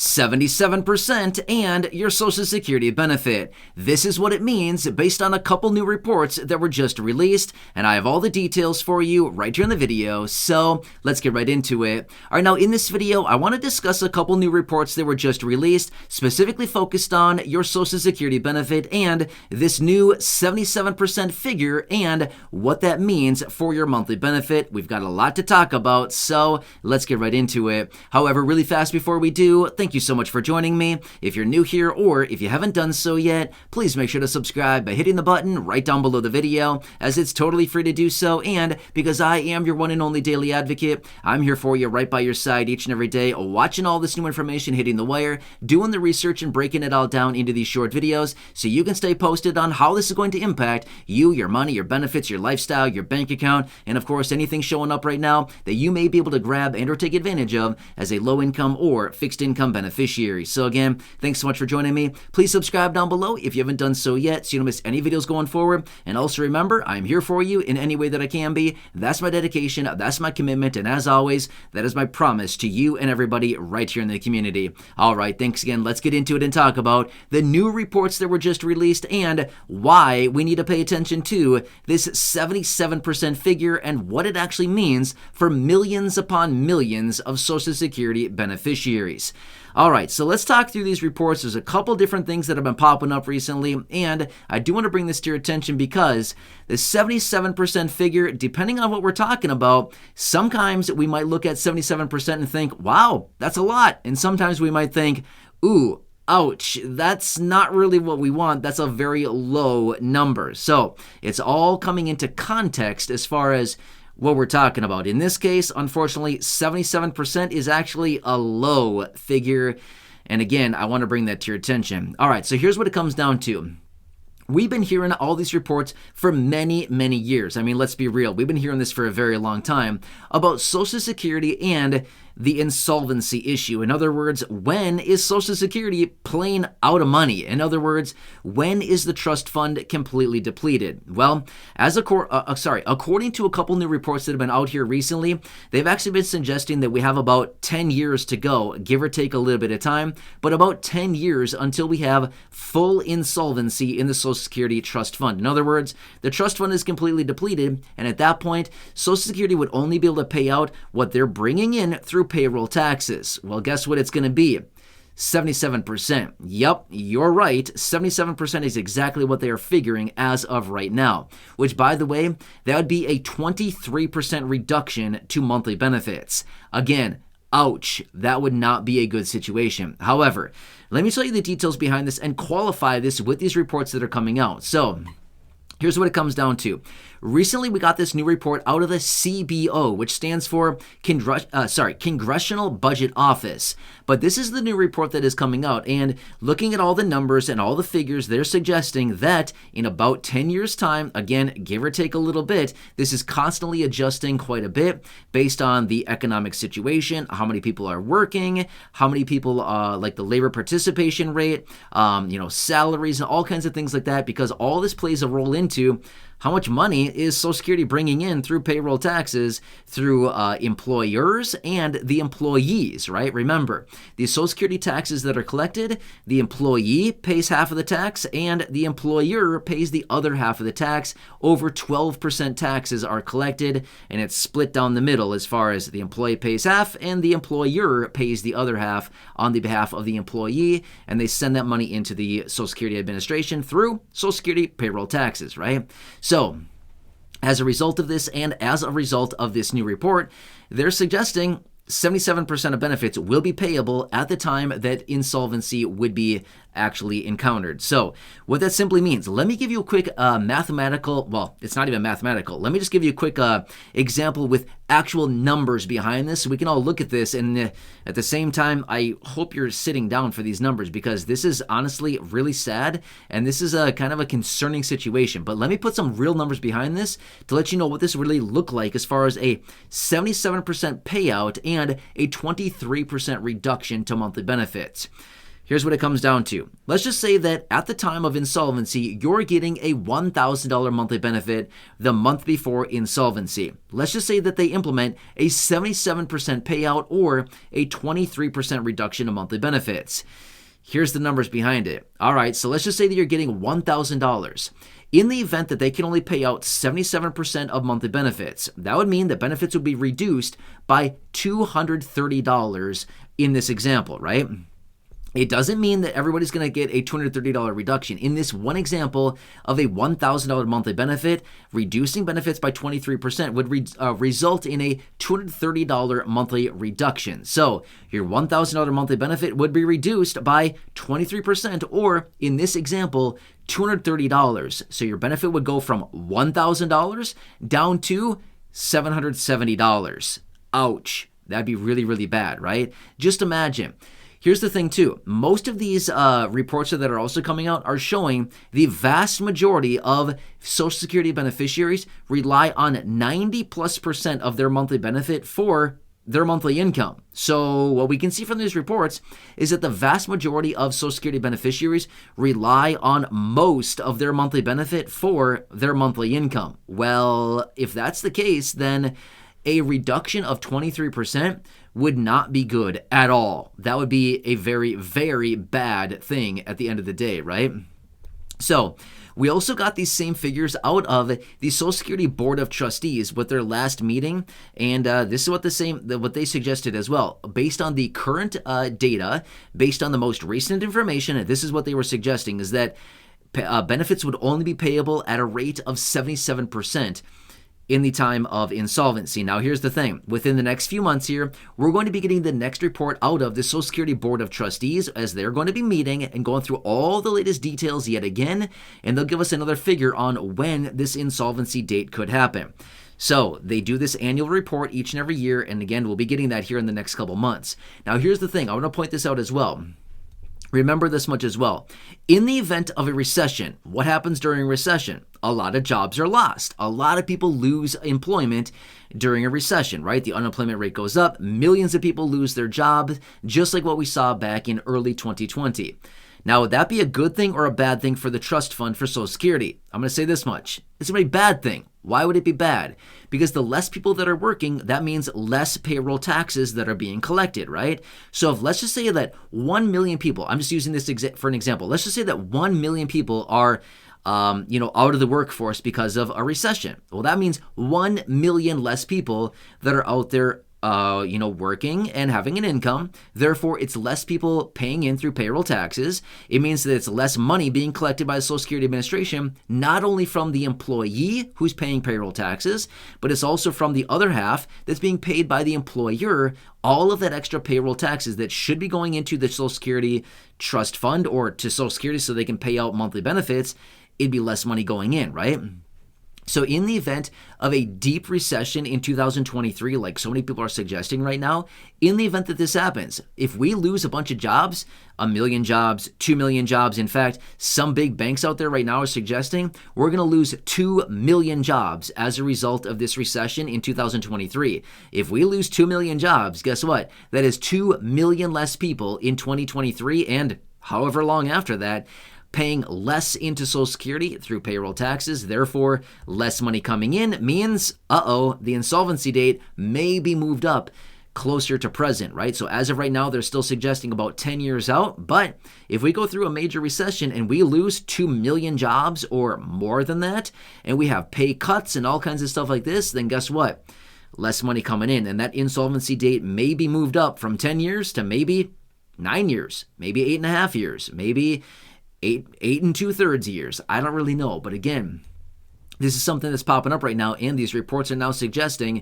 77% and your Social Security benefit. This is what it means based on a couple new reports that were just released, and I have all the details for you right here in the video, so let's get right into it. Alright, now in this video, I want to discuss a couple new reports that were just released, specifically focused on your Social Security benefit and this new 77% figure and what that means for your monthly benefit. We've got a lot to talk about, so let's get right into it. However, really fast before we do, thank you so much for joining me. If you're new here or if you haven't done so yet, please make sure to subscribe by hitting the button right down below the video, as it's totally free to do so, and because I am your one and only daily advocate, I'm here for you right by your side each and every day, watching all this new information hitting the wire, doing the research and breaking it all down into these short videos so you can stay posted on how this is going to impact you, your money, your benefits, your lifestyle, your bank account, and of course anything showing up right now that you may be able to grab and or take advantage of as a low income or fixed income beneficiary. So again, thanks so much for joining me. Please subscribe down below if you haven't done so yet so you don't miss any videos going forward. And also remember, I'm here for you in any way that I can be. That's my dedication, that's my commitment, and as always, that is my promise to you and everybody right here in the community. Alright, thanks again. Let's get into it and talk about the new reports that were just released and why we need to pay attention to this 77% figure and what it actually means for millions upon millions of Social Security beneficiaries. Alright, so let's talk through these reports. There's a couple different things that have been popping up recently, and I do want to bring this to your attention because the 77% figure, depending on what we're talking about, sometimes we might look at 77% and think, wow, that's a lot. And sometimes we might think, ooh, ouch, that's not really what we want. That's a very low number. So it's all coming into context as far as what we're talking about. In this case, unfortunately, 77% is actually a low figure. And again, I want to bring that to your attention. All right, so here's what it comes down to. We've been hearing all these reports for many, many years. I mean, let's be real. We've been hearing this for a very long time about Social Security and the insolvency issue. In other words, when is Social Security plain out of money? In other words, when is the trust fund completely depleted? Well, according to a couple new reports that have been out here recently, they've actually been suggesting that we have about 10 years to go, give or take a little bit of time, but about 10 years until we have full insolvency in the Social Security trust fund. In other words, the trust fund is completely depleted, and at that point, Social Security would only be able to pay out what they're bringing in through payroll taxes. Well, guess what it's going to be? 77%. Yep, you're right. 77% is exactly what they are figuring as of right now, which, by the way, that would be a 23% reduction to monthly benefits. Again, ouch, that would not be a good situation. However, let me tell you the details behind this and qualify this with these reports that are coming out. So here's what it comes down to. Recently, we got this new report out of the CBO, which stands for Congressional Budget Office. But this is the new report that is coming out, and looking at all the numbers and all the figures, they're suggesting that in about 10 years' time, again, give or take a little bit, this is constantly adjusting quite a bit based on the economic situation, how many people are working, how many people, like the labor participation rate, salaries, and all kinds of things like that, because all this plays a role into how much money is Social Security bringing in through payroll taxes, through employers and the employees, right? Remember, these Social Security taxes that are collected, the employee pays half of the tax and the employer pays the other half of the tax. Over 12% taxes are collected, and it's split down the middle as far as the employee pays half and the employer pays the other half on the behalf of the employee, and they send that money into the Social Security Administration through Social Security payroll taxes, right? So, as a result of this and as a result of this new report, they're suggesting 77% of benefits will be payable at the time that insolvency would be actually encountered. So what that simply means, let me give you a quick mathematical, well, it's not even mathematical. Let me just give you a quick example with actual numbers behind this so we can all look at this. And at the same time, I hope you're sitting down for these numbers because this is honestly really sad and this is a kind of a concerning situation. But let me put some real numbers behind this to let you know what this really look like as far as a 77% payout and a 23% reduction to monthly benefits. Here's what it comes down to. Let's just say that at the time of insolvency, you're getting a $1,000 monthly benefit the month before insolvency. Let's just say that they implement a 77% payout or a 23% reduction of monthly benefits. Here's the numbers behind it. All right, so let's just say that you're getting $1,000. In the event that they can only pay out 77% of monthly benefits, that would mean that benefits would be reduced by $230 in this example, right? It doesn't mean that everybody's going to get a $230 reduction. In this one example of a $1,000 monthly benefit, reducing benefits by 23% would result in a $230 monthly reduction. So your $1,000 monthly benefit would be reduced by 23%, or in this example, $230. So your benefit would go from $1,000 down to $770. Ouch. That'd be really, really bad, right? Just imagine. Here's the thing too, most of these reports that are also coming out are showing the vast majority of Social Security beneficiaries rely on 90+% of their monthly benefit for their monthly income. So what we can see from these reports is that the vast majority of Social Security beneficiaries rely on most of their monthly benefit for their monthly income. Well, if that's the case, then a reduction of 23% would not be good at all. That would be a very, very bad thing at the end of the day, right? So we also got these same figures out of the Social Security Board of Trustees with their last meeting, and this is what they suggested as well. Based on the current data, based on the most recent information, this is what they were suggesting, is that benefits would only be payable at a rate of 77% in the time of insolvency. Now, here's the thing. Within the next few months here, we're going to be getting the next report out of the Social Security Board of Trustees, as they're going to be meeting and going through all the latest details yet again, and they'll give us another figure on when this insolvency date could happen. So they do this annual report each and every year, and again, we'll be getting that here in the next couple months. Now, here's the thing. I want to point this out as well. Remember this much as well. In the event of a recession, what happens during a recession? A lot of jobs are lost. A lot of people lose employment during a recession, right? The unemployment rate goes up. Millions of people lose their jobs, just like what we saw back in early 2020. Now, would that be a good thing or a bad thing for the trust fund for Social Security? I'm going to say this much. It's going to be a bad thing. Why would it be bad? Because the less people that are working, that means less payroll taxes that are being collected, right? So if, let's just say that 1 million people, I'm just using this for an example. Let's just say that 1 million people are out of the workforce because of a recession. Well, that means 1 million less people that are out there working and having an income. Therefore, it's less people paying in through payroll taxes. It means that it's less money being collected by the Social Security Administration, not only from the employee who's paying payroll taxes, but it's also from the other half that's being paid by the employer. All of that extra payroll taxes that should be going into the Social Security Trust Fund or to Social Security so they can pay out monthly benefits, it'd be less money going in, right? So in the event of a deep recession in 2023, like so many people are suggesting right now, in the event that this happens, if we lose a bunch of jobs, 1 million jobs, 2 million jobs, in fact, some big banks out there right now are suggesting we're going to lose 2 million jobs as a result of this recession in 2023. If we lose 2 million jobs, guess what? That is 2 million less people in 2023 and however long after that, paying less into Social Security through payroll taxes, therefore less money coming in means, the insolvency date may be moved up closer to present, right? So as of right now, they're still suggesting about 10 years out, but if we go through a major recession and we lose 2 million jobs or more than that, and we have pay cuts and all kinds of stuff like this, then guess what? Less money coming in, and that insolvency date may be moved up from 10 years to maybe 9 years, maybe 8.5 years, maybe 8 2/3 years. I don't really know. But again, this is something that's popping up right now, and these reports are now suggesting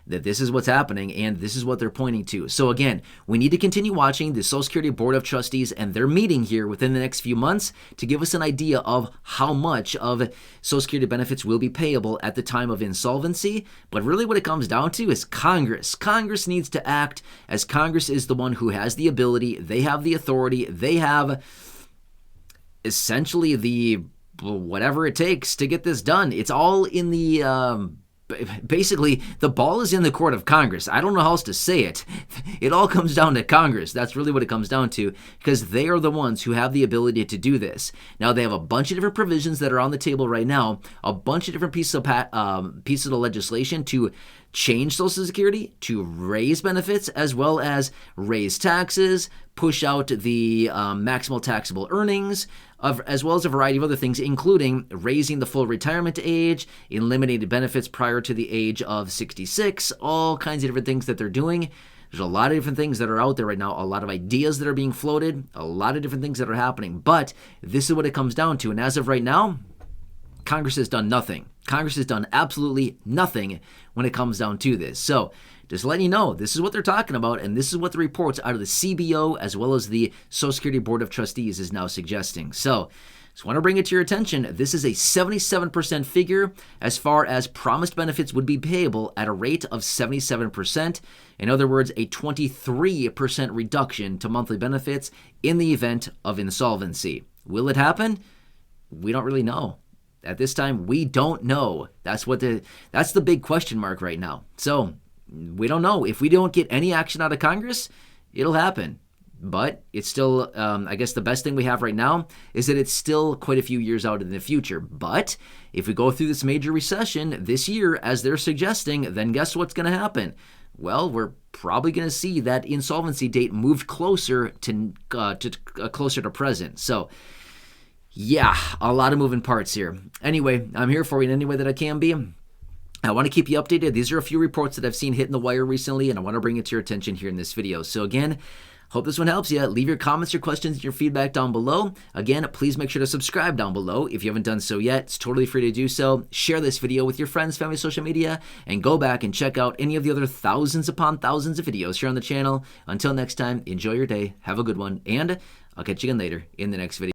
that this is what's happening, and this is what they're pointing to. So again, we need to continue watching the Social Security Board of Trustees and their meeting here within the next few months to give us an idea of how much of Social Security benefits will be payable at the time of insolvency. But really what it comes down to is Congress. Congress needs to act, as Congress is the one who has the ability, they have the authority, they have essentially the whatever it takes to get this done. It's all in the basically, the ball is in the court of Congress. I don't know how else to say it. It all comes down to Congress. That's really what it comes down to, because they are the ones who have the ability to do this. Now, they have a bunch of different provisions that are on the table right now, a bunch of different pieces of legislation to change Social Security, to raise benefits, as well as raise taxes, push out the maximal taxable earnings, as well as a variety of other things, including raising the full retirement age, eliminating benefits prior to the age of 66, all kinds of different things that they're doing. There's a lot of different things that are out there right now, a lot of ideas that are being floated, a lot of different things that are happening. But this is what it comes down to. And as of right now, Congress has done nothing. Congress has done absolutely nothing when it comes down to this. So just letting you know, this is what they're talking about, and this is what the reports out of the CBO as well as the Social Security Board of Trustees is now suggesting. So just want to bring it to your attention. This is a 77% figure as far as promised benefits would be payable at a rate of 77%. In other words, a 23% reduction to monthly benefits in the event of insolvency. Will it happen? We don't really know. At this time, we don't know. That's the big question mark right now. So we don't know. If we don't get any action out of Congress, it'll happen. But it's still, I guess the best thing we have right now is that it's still quite a few years out in the future. But if we go through this major recession this year, as they're suggesting, then guess what's going to happen? Well, we're probably going to see that insolvency date moved closer to present. So yeah, a lot of moving parts here. Anyway, I'm here for you in any way that I can be. I want to keep you updated. These are a few reports that I've seen hitting the wire recently, and I want to bring it to your attention here in this video. So again, hope this one helps you. Leave your comments, your questions, and your feedback down below. Again, please make sure to subscribe down below if you haven't done so yet. It's totally free to do so. Share this video with your friends, family, social media, and go back and check out any of the other thousands upon thousands of videos here on the channel. Until next time, enjoy your day, have a good one, and I'll catch you again later in the next video.